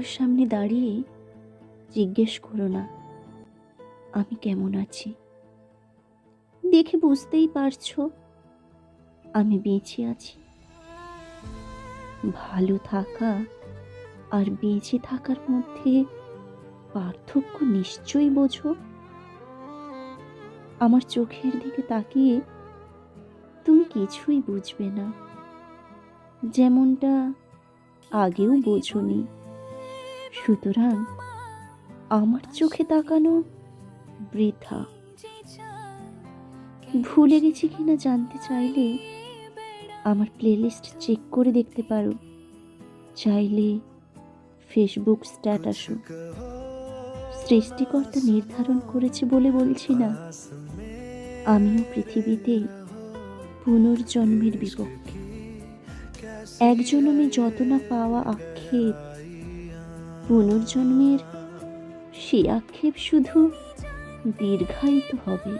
আমার সামনে দাঁড়িয়ে জিজ্ঞেস করো না আমি কেমন আছি। দেখে বুঝতেই পারছো আমি বেঁচে আছি। ভালো থাকা আর বেঁচে থাকার মধ্যে পার্থক্য নিশ্চয়ই বোঝো। আমার চোখের দিকে তাকিয়ে তুমি কিছুই বুঝবে না, যেমনটা আগেও বোঝোনি। সুতরাং আমার চোখে তাকানো বৃথা। ভুলে গেছি কিনা জানতে চাইলে আমার প্লেলিস্ট চেক করে দেখতে পারো, চাইলে ফেসবুক স্ট্যাটাসও। সৃষ্টিকর্তা নির্ধারণ করেছে বলে বলছি না, আমিও পৃথিবীতে পুনর্জন্মের বিপক্ষে। এক জন্মে যত না পাওয়া আক্ষেপ, পুনর্জন্মের সে আক্ষেপ শুধু দীর্ঘায়িত হবে।